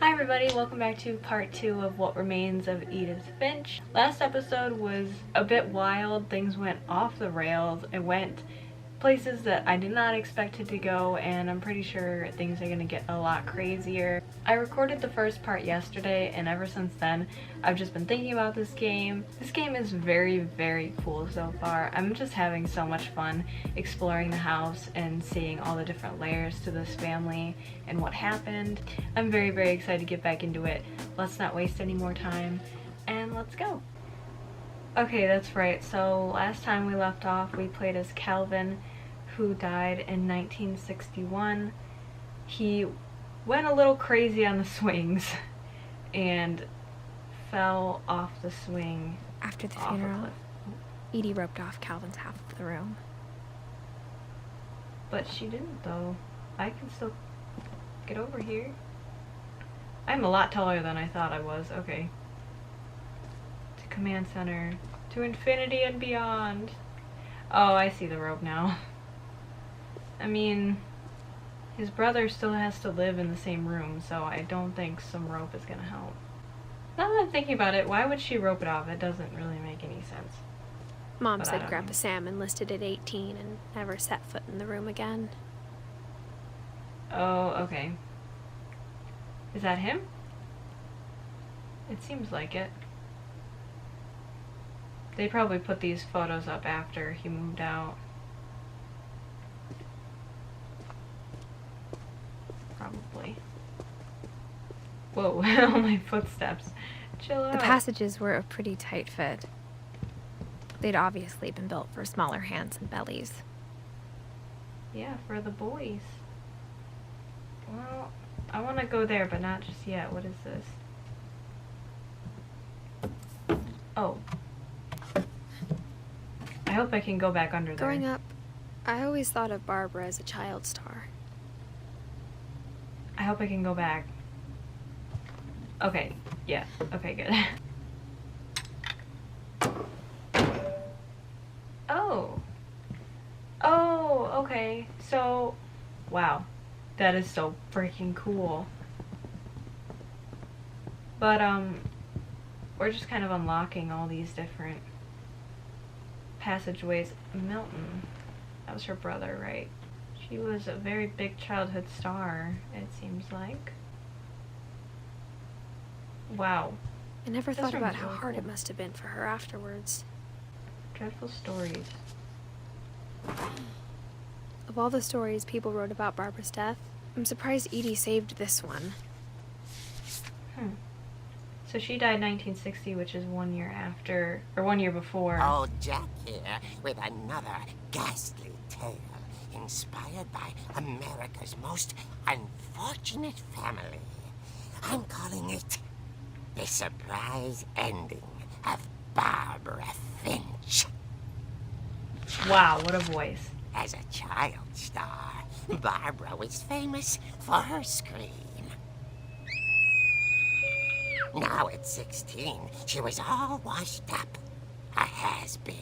Hi everybody, welcome back to part 2 of What Remains of Edith Finch. Last episode was a bit wild. Things went off the rails. It went places that I did not expect it to go, and I'm pretty sure things are going to get a lot crazier. I recorded the first part yesterday, and ever since then I've just been thinking about this game. This game is very, very cool so far. I'm just having so much fun exploring the house and seeing all the different layers to this family and what happened. I'm very, very excited to get back into it. Let's not waste any more time, and let's go. Okay, that's right. So last time we left off, we played as Calvin, who died in 1961. He went a little crazy on the swings and fell off the swing. After the funeral, Edie roped off Calvin's half of the room. But she didn't, though. I can still get over here. I'm a lot taller than I thought I was. Okay. To command center. To infinity and beyond. Oh, I see the rope now. I mean, his brother still has to live in the same room, so I don't think some rope is gonna help. Now that I'm thinking about it, why would she rope it off? It doesn't really make any sense. Mom said Grandpa Sam enlisted at 18 and never set foot in the room again. Oh, okay. Is that him? It seems like it. They probably put these photos up after he moved out. Probably. Whoa, all my footsteps. Chill out. The passages were a pretty tight fit. They'd obviously been built for smaller hands and bellies. Yeah, for the boys. Well, I want to go there, but not just yet. What is this? Oh. I hope I can go back under there. Growing up, I always thought of Barbara as a child star. I hope I can go back. Okay, yeah, okay, good. Oh. Oh, okay. So, wow. That is so freaking cool. But, we're just kind of unlocking all these different passageways. Milton, that was her brother, right? She was a very big childhood star, it seems like. Wow. I never thought about how hard it must have been for her afterwards. Dreadful stories. Of all the stories people wrote about Barbara's death, I'm surprised Edie saved this one. So she died in 1960, which is 1 year after, or 1 year before. Old Jack here with another ghastly tale inspired by America's most unfortunate family. I'm calling it The Surprise Ending of Barbara Finch. Wow, what a voice. As a child star, Barbara was famous for her scream. Now at 16, she was all washed up. A has-been.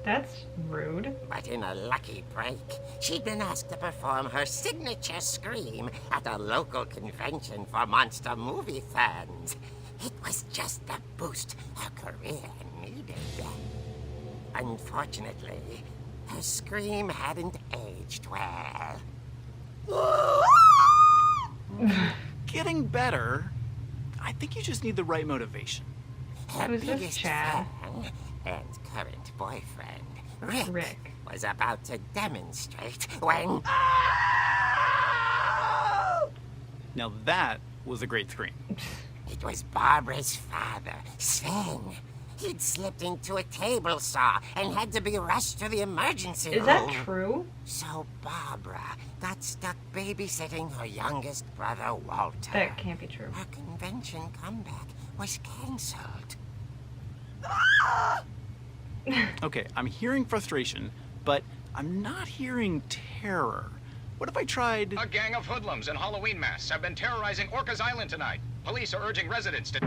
That's rude. But in a lucky break, she'd been asked to perform her signature scream at a local convention for monster movie fans. It was just the boost her career needed. Unfortunately, her scream hadn't aged well. Getting better. I think you just need the right motivation. Her Who's this biggest Chad? fan and current boyfriend, Rick, was about to demonstrate when... Now that was a great scream. It was Barbara's father, Sven. He'd slipped into a table saw and had to be rushed to the emergency room. Is that true? So Barbara got stuck babysitting her youngest brother, Walter. That can't be true. Her convention comeback was cancelled. Okay, I'm hearing frustration, but I'm not hearing terror. What if I tried... A gang of hoodlums in Halloween masks have been terrorizing Orcas Island tonight. Police are urging residents to...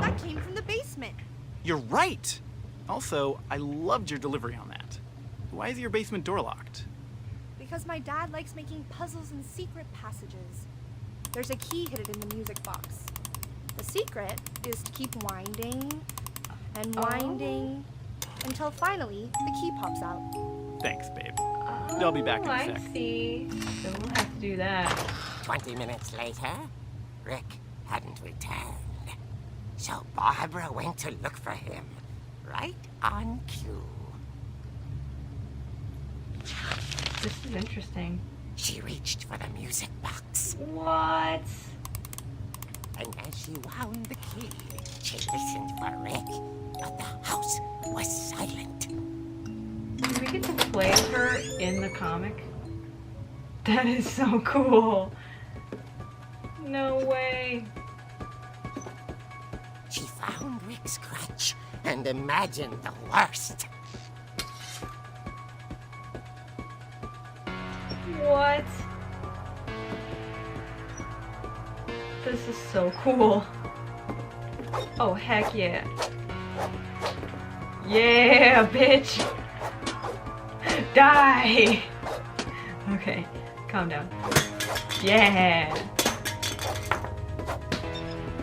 That came from the basement. You're right! Also, I loved your delivery on that. Why is your basement door locked? Because my dad likes making puzzles and secret passages. there's a key hidden in the music box. The secret is to keep winding and winding until finally the key pops out. Thanks, babe. I'll be back in a I sec. see. So we'll have to do that. 20 minutes later, Rick hadn't returned. So Barbara went to look for him, right on cue. This is interesting. She reached for the music box, What? and as she wound the key, she listened for Rick, but the house was silent. Do we get to play as her in the comic? That is so cool. No way. She found Rick's crutch and imagined the worst. What? This is so cool. Oh, heck yeah. Yeah, bitch! Die! Okay, calm down. Yeah!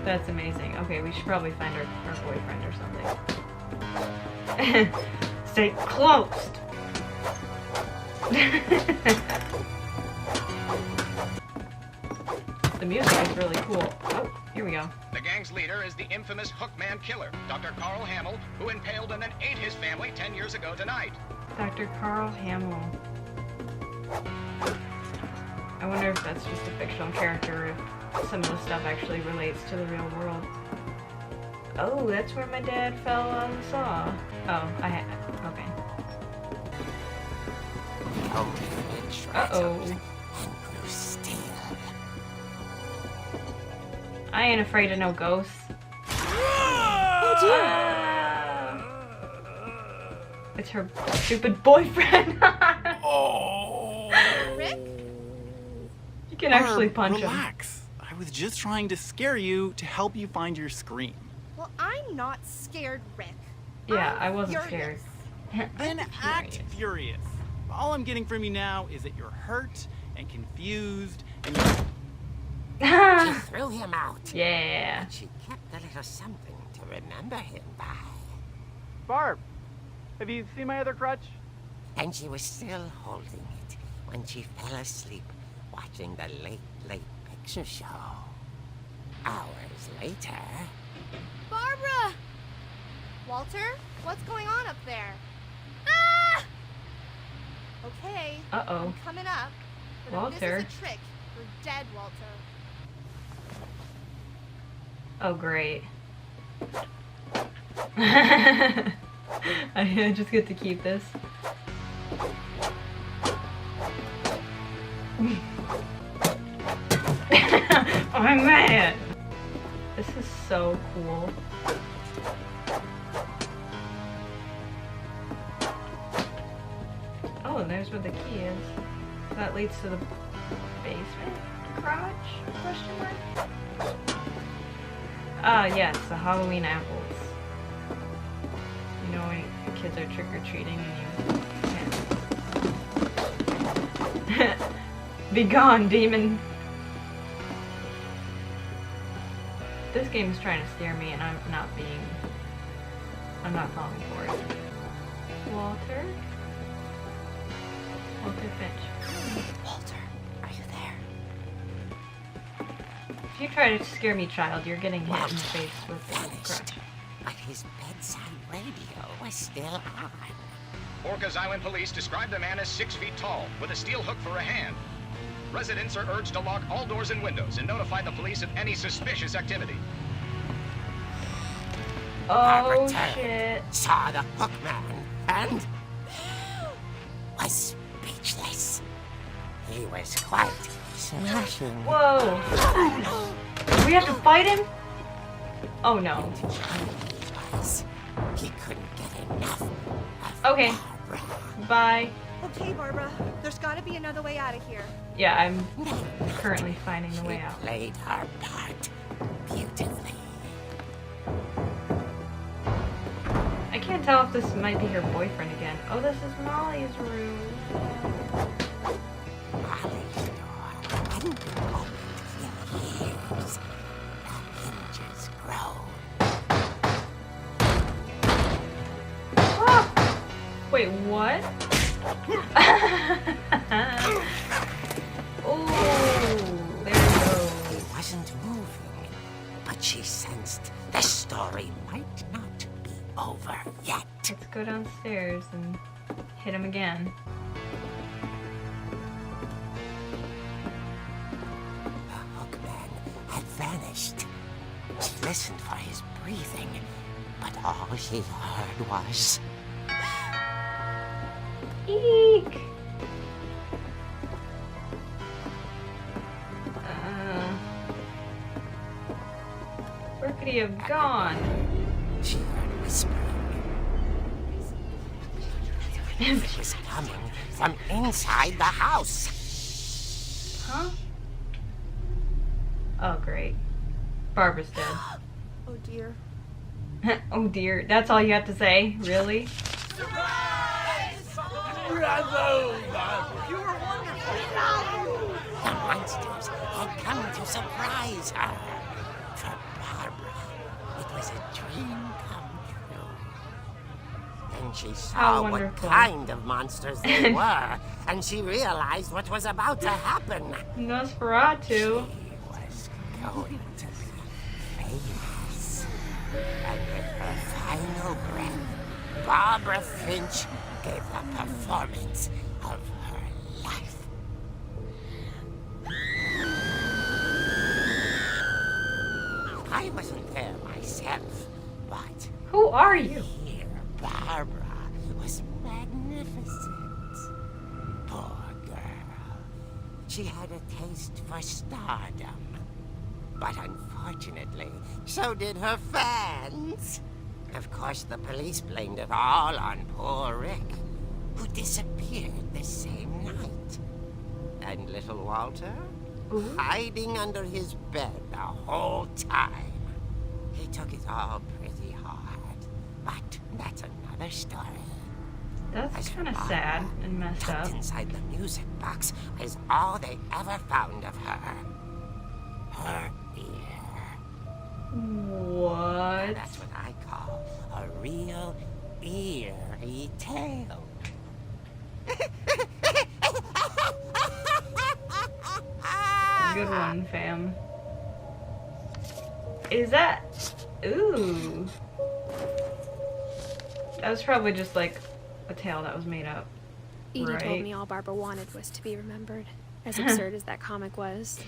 That's amazing. Okay, we should probably find our boyfriend or something. Stay closed! The music is really cool. Oh, here we go. The gang's leader is the infamous Hookman killer, Dr. Carl Hamill, who impaled and then ate his family 10 years ago tonight. Dr. Carl Hamill. I wonder if that's just a fictional character, if some of the stuff actually relates to the real world. Oh, that's where my dad fell on the saw. Oh, okay. Uh-oh. I ain't afraid of no ghosts. Oh dear! It's her stupid boyfriend. Rick? You can actually punch him. Relax. I was just trying to scare you to help you find your scream. Well, I'm not scared, Rick. Yeah, I I'm wasn't furious. scared. Then act furious. All I'm getting from you now is that you're hurt and confused and you're... She threw him out. Yeah. But she kept a little something to remember him by. Barb, have you seen my other crutch? And she was still holding it when she fell asleep watching the Late Picture Show. Hours later... Barbara! Walter, what's going on up there? Ah! Okay, Uh-oh. I'm coming up. But if Walter. this is a trick, you're dead, Walter. Oh, great. I just get to keep this. I'm mad! This is so cool. Oh, and there's where the key is. That leads to the basement garage? Question mark? Ah, yes, the Halloween apples. You know when kids are trick-or-treating and you... Be gone, demon! This game is trying to scare me and I'm not falling for it. Walter? Walter Finch. Walter, are you there? If you try to scare me, child, you're getting hit in the face with the vanished, crutch. but his bedside radio was still on. Orcas Island police describe the man as 6 feet tall, with a steel hook for a hand. Residents are urged to lock all doors and windows and notify the police of any suspicious activity. Oh, Barbara turned, shit. saw the Hookman, and was speechless. He was quite smashing. Whoa! We have to fight him? Oh no. He couldn't get enough of Okay. Barbara. Bye. Okay, Barbara, there's gotta be another way out of here. Yeah, I'm currently finding the way out. Played her part beautifully. I can't tell if this might be her boyfriend again. Oh, this is Molly's room. Molly's door hadn't been opened Wait, what? Oh, there we go. He wasn't moving, but she sensed the story might not be over yet. Let's go downstairs and hit him again. The hookman had vanished. She listened for his breathing, but all she heard was... Eek! Where could he have gone? She heard whispering. It was coming from inside the house. Huh? Oh, great. Barbara's dead. Oh dear. Oh dear, that's all you have to say? Really? The monsters had come to surprise her. For Barbara, it was a dream come true. Then she How saw what wonderful. kind of monsters they were, and she realized what was about to happen. Nosferatu. She was going to be famous. And with her final breath, Barbara Finch gave the performance of her life. I wasn't there myself, but Who are you? here Barbara was magnificent. Poor girl. She had a taste for stardom. But unfortunately, so did her fans. Of course, the police blamed it all on poor Rick, who disappeared the same night. And little Walter? Ooh. Hiding under his bed the whole time. He took it all pretty hard, but that's another story. That's As for kind of Barbara, sad and messed up. tucked inside the music box is all they ever found of her. Her ear. What? That's what I call a real eerie tale. Good one, fam. Is that... Ooh. That was probably just like a tale that was made up. Edie told Right. me all Barbara wanted was to be remembered, as absurd as that comic was.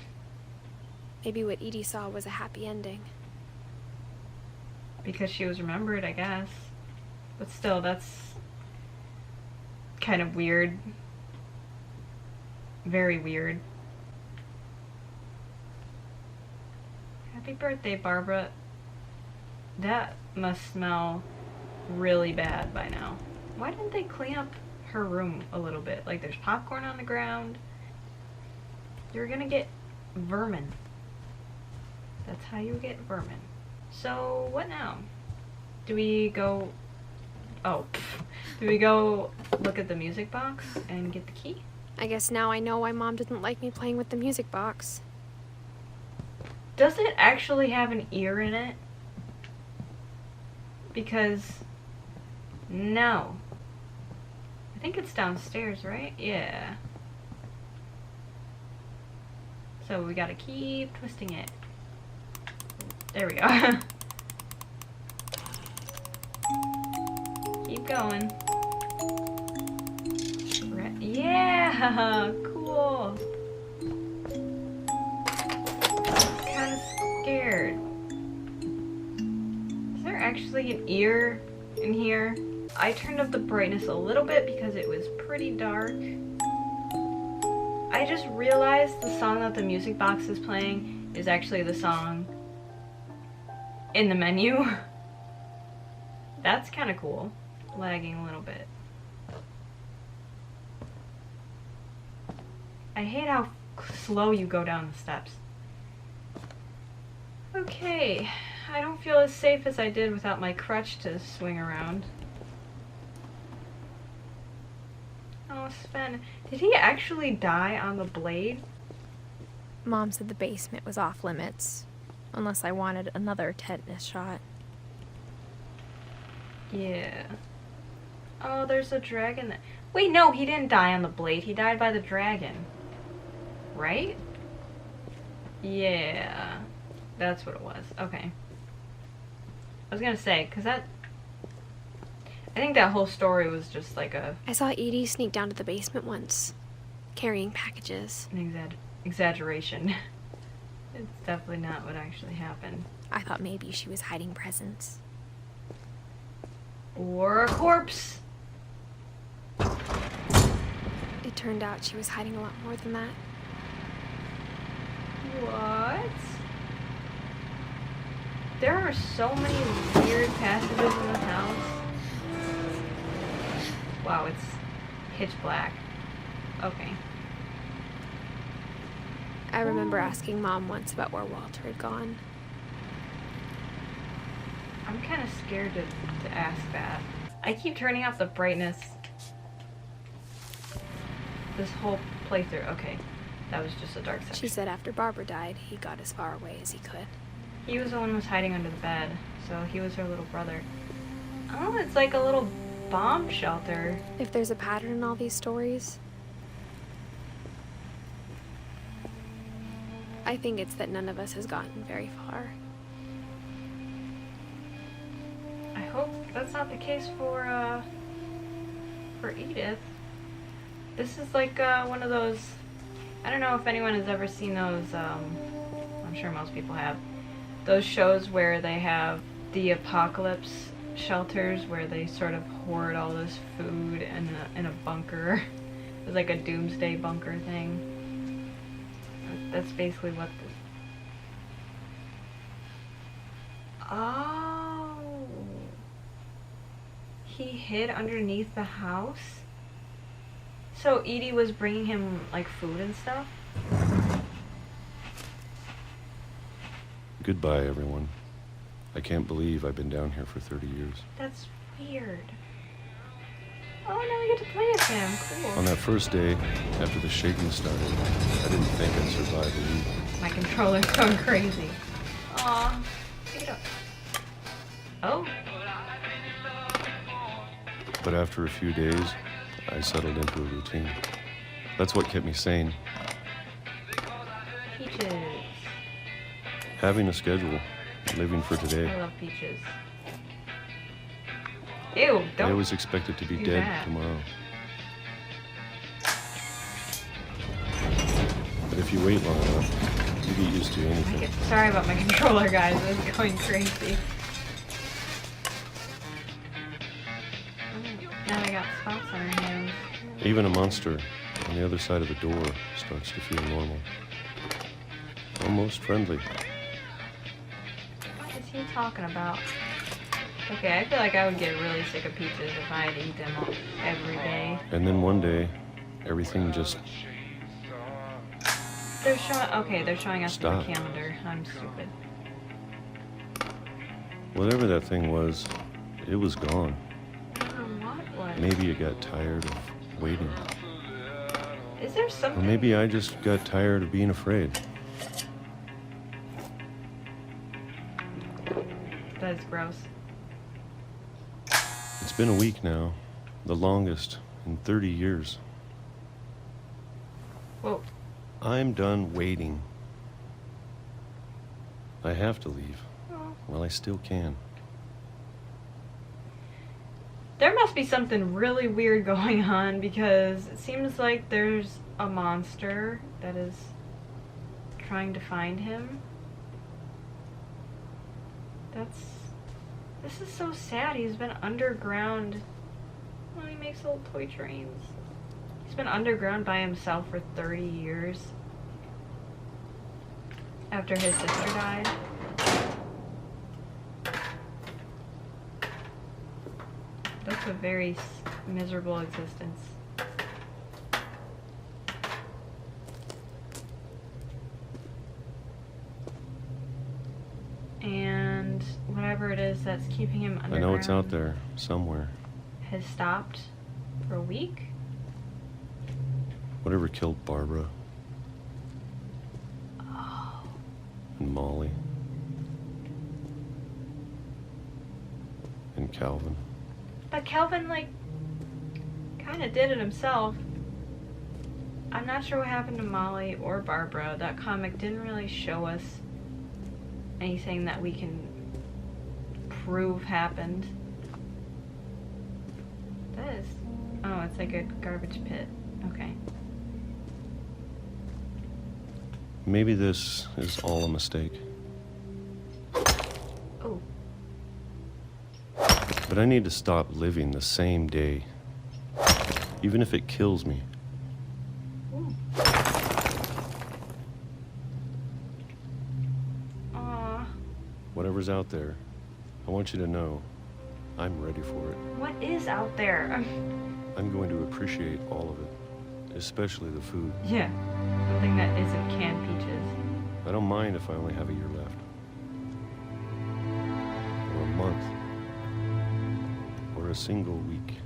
Maybe what Edie saw was a happy ending. Because she was remembered, I guess. But still, that's kind of weird. Very weird. Happy birthday, Barbara. That must smell really bad by now. Why didn't they clean up her room a little bit? Like, there's popcorn on the ground. You're gonna get vermin. That's how you get vermin. So, what now? Do we go... Oh, do we go look at the music box and get the key? I guess now I know why Mom didn't like me playing with the music box. Does it actually have an ear in it? Because... No. I think it's downstairs, right? Yeah. So we gotta keep twisting it. There we go. Keep going. Yeah! Cool! Kinda scared. Is there actually an ear in here? I turned up the brightness a little bit because it was pretty dark. I just realized the song that the music box is playing is actually the song in the menu. That's kind of cool. Lagging a little bit. I hate how slow you go down the steps. Okay, I don't feel as safe as I did without my crutch to swing around. Oh, Sven, did he actually die on the blade? Mom said the basement was off limits, unless I wanted another tetanus shot. Yeah. Oh, there's a dragon. Wait, no, he didn't die on the blade. He died by the dragon. Right? Yeah. That's what it was. Okay. I was gonna say, because that... I think that whole story was just like a... I saw Edie sneak down to the basement once, carrying packages. an exaggeration. It's definitely not what actually happened. I thought maybe she was hiding presents. Or a corpse. It turned out she was hiding a lot more than that. What? There are so many weird passages in this house. Wow, it's pitch black. Okay. I remember asking Mom once about where Walter had gone. I'm kind of scared to ask that. I keep turning off the brightness. This whole playthrough. Okay, that was just a dark section. She said after Barbara died, he got as far away as he could. He was the one who was hiding under the bed, so he was her little brother. Oh, it's like a little bomb shelter. If there's a pattern in all these stories, I think it's that none of us has gotten very far. I hope that's not the case for Edith. This is like one of those, I don't know if anyone has ever seen those, I'm sure most people have, those shows where they have the apocalypse shelters where they sort of hoard all this food in a bunker. It's like a doomsday bunker thing. That's basically what this... Oh. He hid underneath the house? So Edie was bringing him, like, food and stuff? Goodbye, everyone. I can't believe I've been down here for 30 years. That's weird. Oh, now we get to play as him. Cool. On that first day, after the shaking started, I didn't think I'd survive a week. My controller's going crazy. Aw. Pick it up. Oh. But after a few days, I settled into a routine. That's what kept me sane. Peaches. Having a schedule, living for I today. love peaches. Ew, I don't. was expected to be do dead that. tomorrow. But if you wait long enough, you get used to anything. Sorry about my controller, guys. It's going crazy. Now I got spots on her hands. Even a monster on the other side of the door starts to feel normal. Almost friendly. What is he talking about? Okay, I feel like I would get really sick of peaches if I had to eat them all, every day. And then one day, everything just They're showing us Stop. the calendar. I'm stupid. Whatever that thing was, it was gone. I don't know what was. Maybe it got tired of waiting. Is there Or something? maybe I just got tired of being afraid. That is gross. It's been a week now, the longest in 30 years. Whoa. I'm done waiting. I have to leave. Oh. Well, I still can. There must be something really weird going on because it seems like there's a monster that is trying to find him. This is so sad. He's been underground. Oh, he makes little toy trains. He's been underground by himself for 30 years. After his sister died. That's a very miserable existence. And whatever it is that's keeping him underground I know it's out there, somewhere. has stopped for a week. Whatever killed Barbara. Oh. And Molly. And Calvin. But Calvin, like, kind of did it himself. I'm not sure what happened to Molly or Barbara. That comic didn't really show us anything that we can prove happened. That is... Oh, it's like a garbage pit. Okay. Maybe this is all a mistake. Oh. But I need to stop living the same day. Even if it kills me. Ooh. Aw. Whatever's out there, I want you to know I'm ready for it. What is out there? I'm going to appreciate all of it, especially the food. Yeah. Something that isn't canned peaches. I don't mind if I only have a year left. Or a month. Or a single week.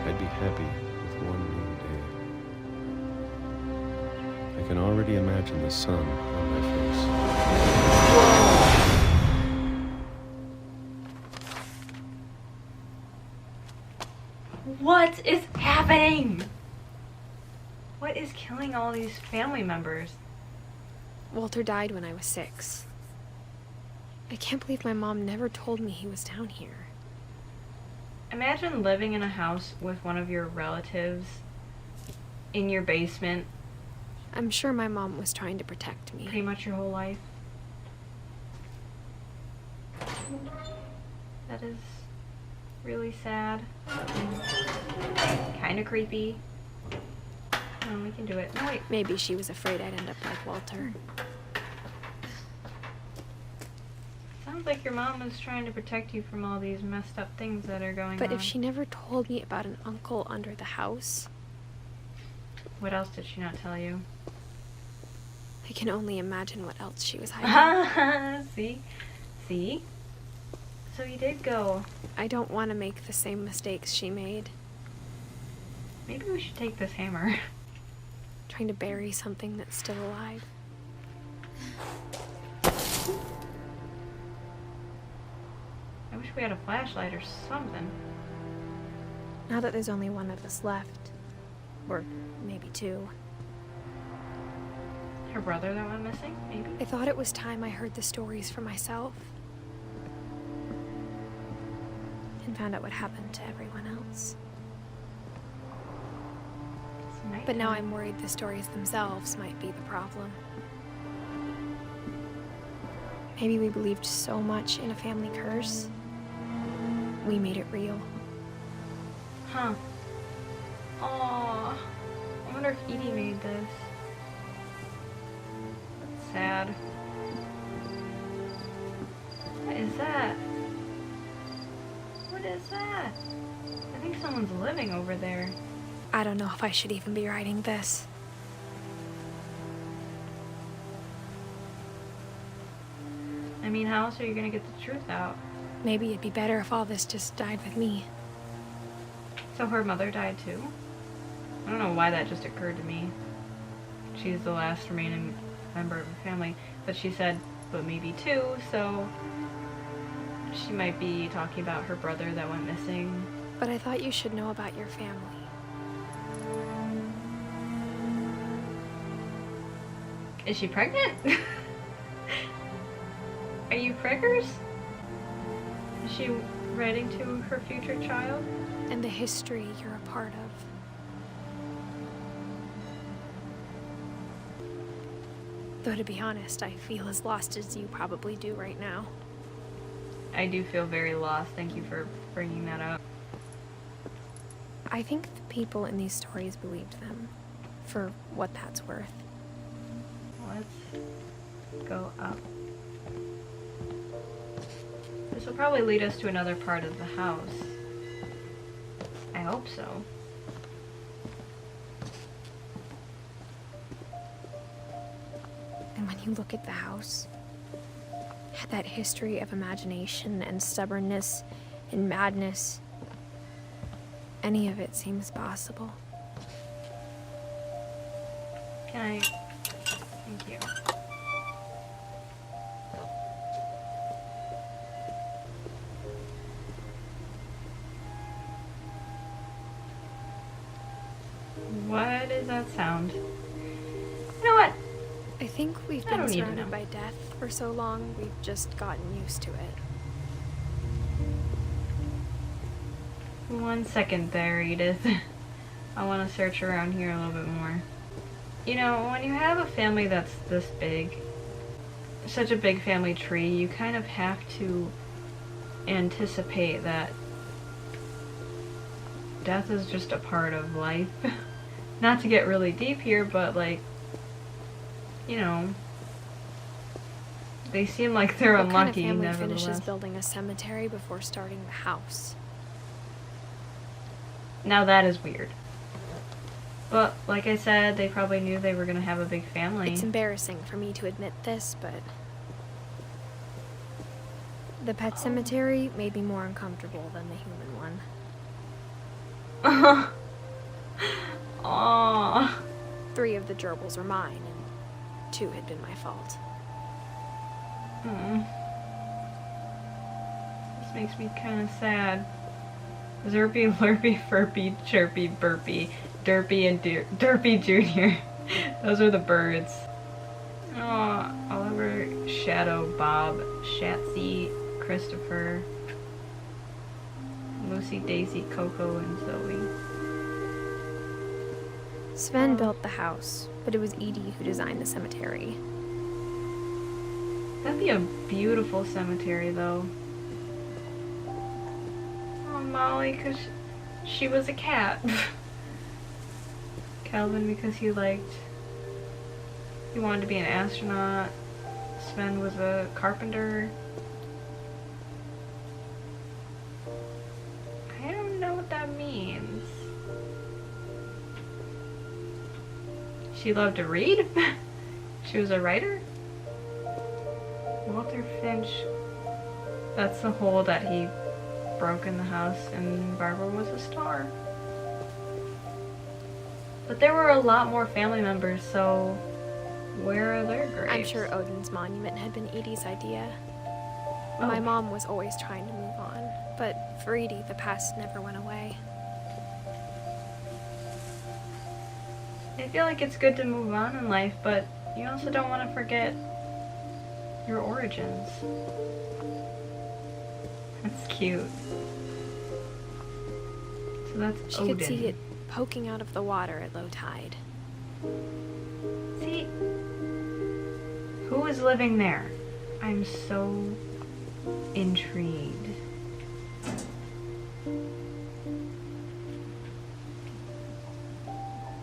I'd be happy with one new day. I can already imagine the sun on my face. What is happening? What is killing all these family members? Walter died when I was 6. I can't believe my mom never told me he was down here. Imagine living in a house with one of your relatives in your basement I'm sure my mom was trying to protect me. pretty much your whole life. That is really sad. Kind of creepy. Oh, we can do it. No, wait. Maybe she was afraid I'd end up like Walter. Sounds like your mom was trying to protect you from all these messed up things that are going on. But if she never told me about an uncle under the house, What else did she not tell you? I can only imagine what else she was hiding. See? See? So you did go. I don't want to make the same mistakes she made. Maybe we should take this hammer. Trying to bury something that's still alive. I wish we had a flashlight or something. Now that there's only one of us left. Or maybe 2. Her brother that went missing? Maybe? I thought it was time I heard the stories for myself. And found out what happened to everyone else. It's But now nighttime. I'm worried the stories themselves might be the problem. Maybe we believed so much in a family curse, we made it real. Huh. Aww. I wonder if Edie made this. That's sad. What is that? What is that? I think someone's living over there. I don't know if I should even be writing this. I mean, how else are you gonna get the truth out? Maybe it'd be better if all this just died with me. So her mother died too? I don't know why that just occurred to me. She's the last remaining member of her family. But she said, but maybe 2, so she might be talking about her brother that went missing. But I thought you should know about your family. Is she pregnant? Are you preggers? Is she writing to her future child? And the history you're a part of. Though to be honest, I feel as lost as you probably do right now. I do feel very lost. Thank you for bringing that up. I think the people in these stories believed them, for what that's worth. Let's go up. This will probably lead us to another part of the house. I hope so. And when you look at the house, that history of imagination and stubbornness and madness, any of it seems possible. Can I? Thank you. that sound? You know what? I think we've I been don't need to surrounded know. by death for so long, we've just gotten used to it. 1 second there, Edith. I want to search around here a little bit more. You know, when you have a family that's this big, such a big family tree, you kind of have to anticipate that death is just a part of life. Not to get really deep here, but like, you know, they seem like they're What kind of unlucky, family nevertheless. finishes building a cemetery before starting the house? Now that is weird. But like I said, they probably knew they were going to have a big family. It's embarrassing for me to admit this, but the pet cemetery may be more uncomfortable than the human one. Aww. 3 of the gerbils were mine, and 2 had been my fault. This makes me kind of sad. Zerpy, Lurpy, Furpy, Chirpy, Burpy, Derpy, and Derpy Jr. Those are the birds. Aw, Oliver, Shadow, Bob, Shatsy, Christopher, Lucy, Daisy, Coco, and Zoe. Sven built the house, but it was Edie who designed the cemetery. That'd be a beautiful cemetery, though. Oh, Molly, because she was a cat. Calvin, because he wanted to be an astronaut. Sven was a carpenter. I don't know what that means. She loved to read? She was a writer? Walter Finch. That's the hole that he broke in the house, and Barbara was a star. But there were a lot more family members, so where are their graves? I'm sure Odin's monument had been Edie's idea. Oh. My mom was always trying to move on, but for Edie, the past never went away. I feel like it's good to move on in life, but you also don't want to forget your origins. That's cute. So that's She Odin. could see it poking out of the water at low tide. See? Who is living there? I'm so intrigued.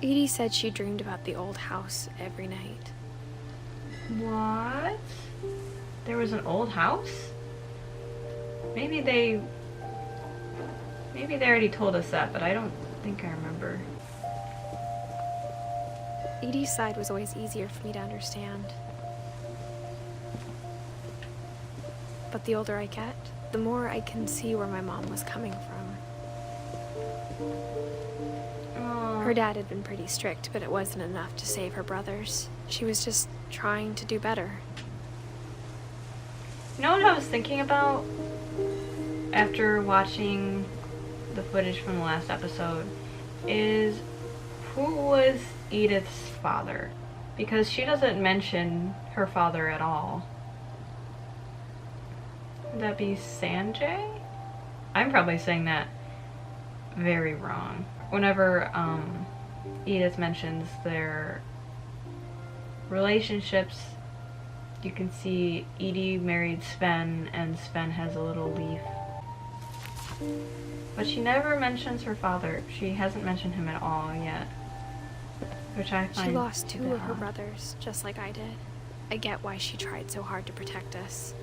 Edie said she dreamed about the old house every night. What? There was an old house? Maybe they already told us that, but I don't think I remember. Edie's side was always easier for me to understand. But the older I get, the more I can see where my mom was coming from. Oh. Her dad had been pretty strict, but it wasn't enough to save her brothers. She was just trying to do better. You know what I was thinking about after watching the footage from the last episode is who was Edith's father? Because she doesn't mention her father at all. Would that be Sanjay? I'm probably saying that very wrong. Whenever Edith mentions their relationships, you can see Edie married Sven, and Sven has a little leaf. But she never mentions her father. She hasn't mentioned him at all yet. Which I find She lost a 2 bit of her odd. brothers, just like I did. I get why she tried so hard to protect us.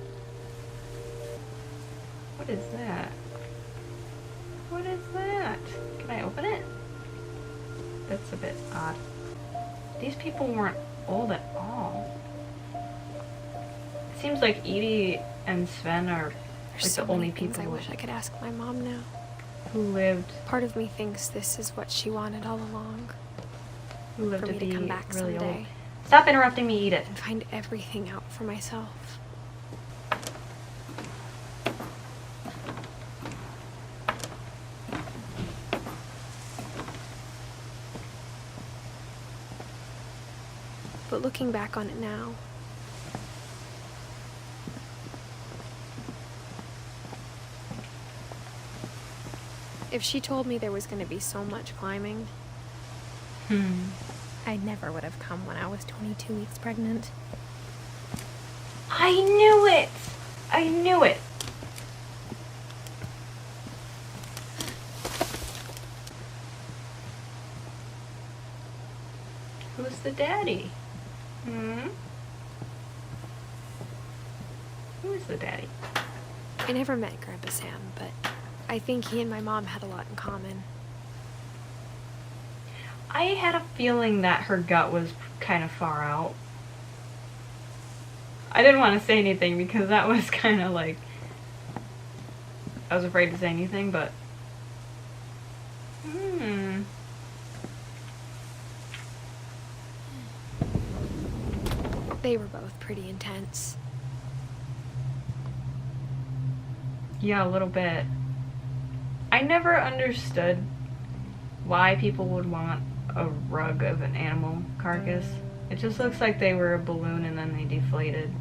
What is that? What is that? Can I open it? That's a bit odd. These people weren't old at all. It seems like Edie and Sven are There's like so the only many things people I wish I could ask my mom now. who lived Part of me thinks this is what she wanted all along. who lived For to me to be come back really someday. old. Stop interrupting me, Edith. And find everything out for myself. But looking back on it now, if she told me there was going to be so much climbing, I never would have come when I was 22 weeks pregnant. I knew it! I knew it! Who's the daddy? Who's the daddy? I never met Grandpa Sam, but I think he and my mom had a lot in common. I had a feeling that her gut was kind of far out. I didn't want to say anything because that was kind of like... I was afraid to say anything, but... They were both pretty intense. Yeah, a little bit. I never understood why people would want a rug of an animal carcass. It just looks like they were a balloon and then they deflated.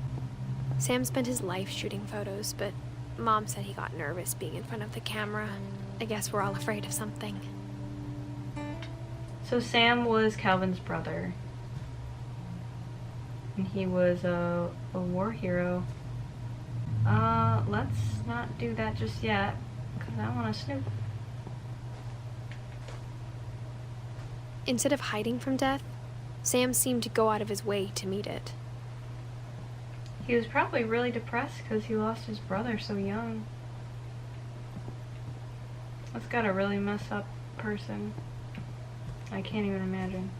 Sam spent his life shooting photos, but Mom said he got nervous being in front of the camera. I guess we're all afraid of something. So Sam was Calvin's brother. And he was a war hero. Let's not do that just yet, because I want to snoop. Instead of hiding from death, Sam seemed to go out of his way to meet it. He was probably really depressed because he lost his brother so young. That's got a really messed up person. I can't even imagine.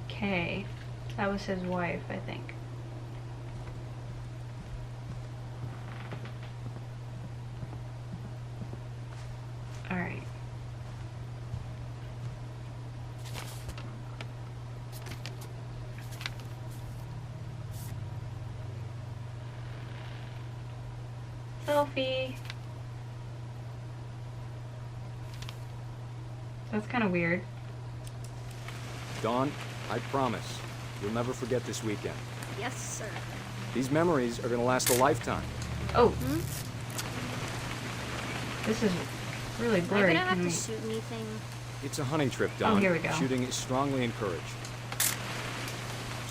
Kay. That was his wife, I think. Alright. Selfie. That's kind of weird. Dawn, I promise, you'll never forget this weekend. Yes, sir. These memories are gonna last a lifetime. Oh. This is really Am I blurry. gonna have Can to we- shoot anything? It's a hunting trip, Dawn. here we go. Shooting is strongly encouraged.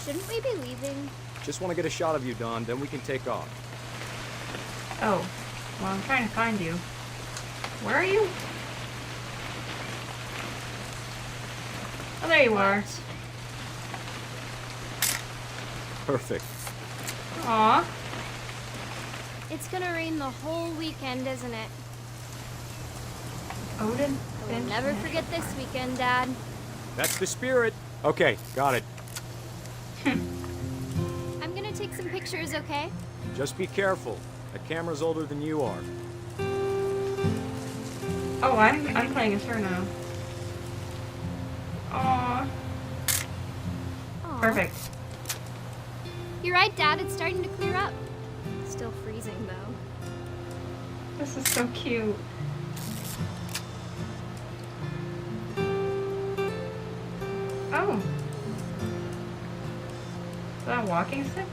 Shouldn't we be leaving? Just want to get a shot of you, Dawn, then we can take off. Oh. Well, I'm trying to find you. Where are you? Oh, there you are. Perfect. Aw. It's gonna rain the whole weekend, isn't it? Odin We'll Finch. never forget this weekend, Dad. That's the spirit. Okay, got it. I'm gonna take some pictures, okay? Just be careful. The camera's older than you are. Oh, I'm playing as her now. Aw. Aw. Perfect. You're right, Dad. It's starting to clear up. Still freezing, though. This is so cute. Oh. Is that a walking stick?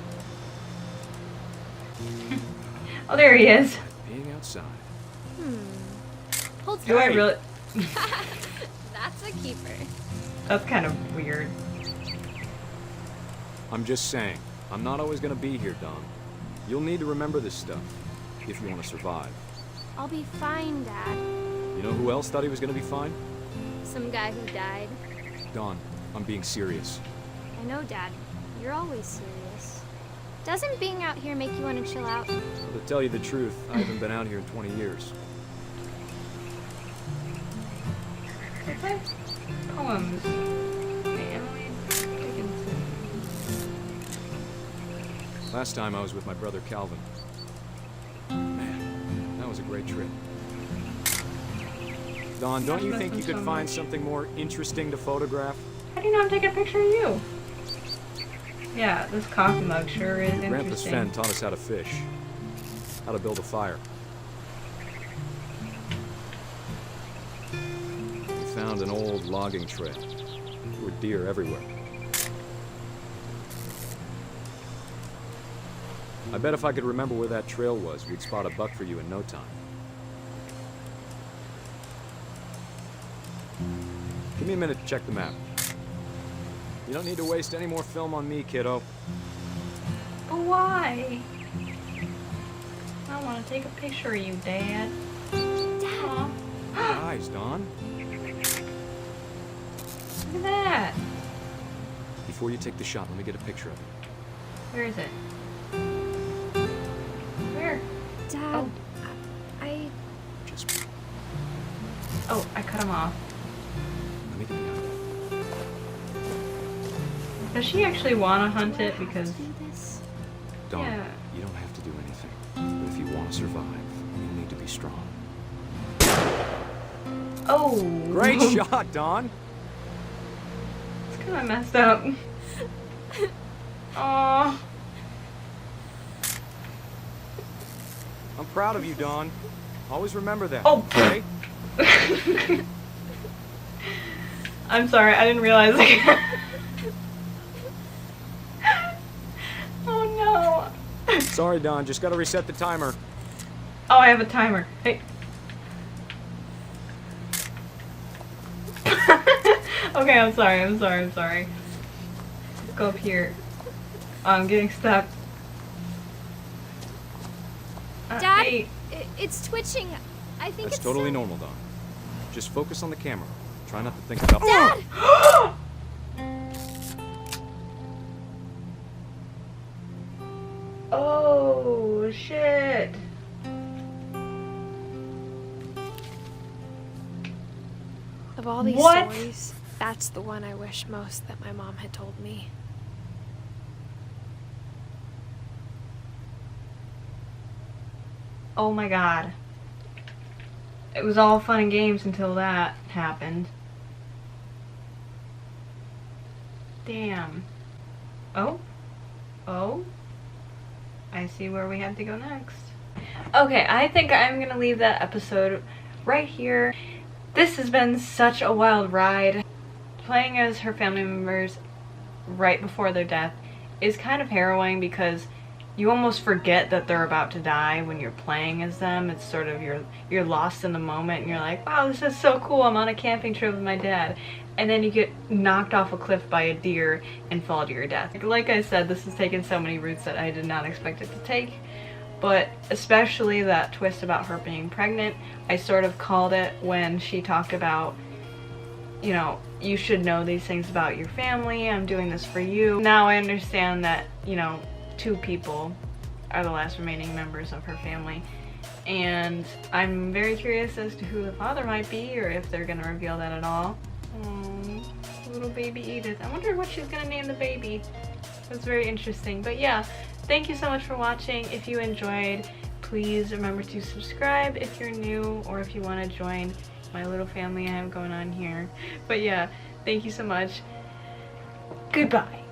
Oh, there he is. Being outside. Hold Do I Hey. really? That's a keeper. That's kind of weird. I'm just saying, I'm not always gonna be here, Dawn. You'll need to remember this stuff, if you want to survive. I'll be fine, Dad. You know who else thought he was gonna be fine? Some guy who died. Dawn, I'm being serious. I know, Dad. You're always serious. Doesn't being out here make you want to chill out? Well, to tell you the truth, I haven't been out here in 20 years. It's like poems. by Emily Dickinson. Last time I was with my brother Calvin. Man, that was a great trip. Dawn, don't you I've think you missed him could so find much. something more interesting to photograph? How do you know I'm taking a picture of you? Yeah, this coffee mug sure is Grandpa's interesting. Fen taught us how to fish, how to build a fire. We found an old logging trail. were deer everywhere. I bet if I could remember where that trail was, we'd spot a buck for you in no time. Give me a minute to check the map. You don't need to waste any more film on me, kiddo. But why? I want to take a picture of you, Dad. Dad! Eyes, Dawn. Look at that! Before you take the shot, let me get a picture of it. Where is it? Where? Dad, Oh. I... Just Oh, I cut him off. let me get the eye. Does she actually want to hunt it? Because, do this. Dawn, yeah. you don't have to do anything. But if you want to survive, you need to be strong. Oh! Great shot, Dawn! It's kind of messed up. Aww. I'm proud of you, Dawn. Always remember that. Oh. Okay? I'm sorry, I didn't realize. Oh no. Sorry, Dawn. Just gotta reset the timer. Oh, I have a timer. Hey. Okay, I'm sorry. Let's go up here. Oh, I'm getting stuck. Dad, Hey. it's twitching. I think That's it's totally some- normal, Dawn. Just focus on the camera. Try not to think about... Dad! Oh, shit. Of all these What? stories, that's the one I wish most that my mom had told me. Oh my god. It was all fun and games until that happened. Damn. Oh? Oh? I see where we have to go next. Okay, I think I'm gonna leave that episode right here. This has been such a wild ride. Playing as her family members right before their death is kind of harrowing because you almost forget that they're about to die when you're playing as them. It's sort of you're lost in the moment and you're like, wow, this is so cool. I'm on a camping trip with my dad. And then you get knocked off a cliff by a deer and fall to your death. Like I said, this has taken so many routes that I did not expect it to take. But especially that twist about her being pregnant, I sort of called it when she talked about, you know, you should know these things about your family. I'm doing this for you. Now I understand that, you know, 2 people are the last remaining members of her family. And I'm very curious as to who the father might be or if they're gonna reveal that at all. Little baby Edith. I wonder what she's gonna name the baby. That's very interesting. But yeah, thank you so much for watching. If you enjoyed, please remember to subscribe if you're new or if you want to join my little family I have going on here. But yeah, thank you so much. Goodbye.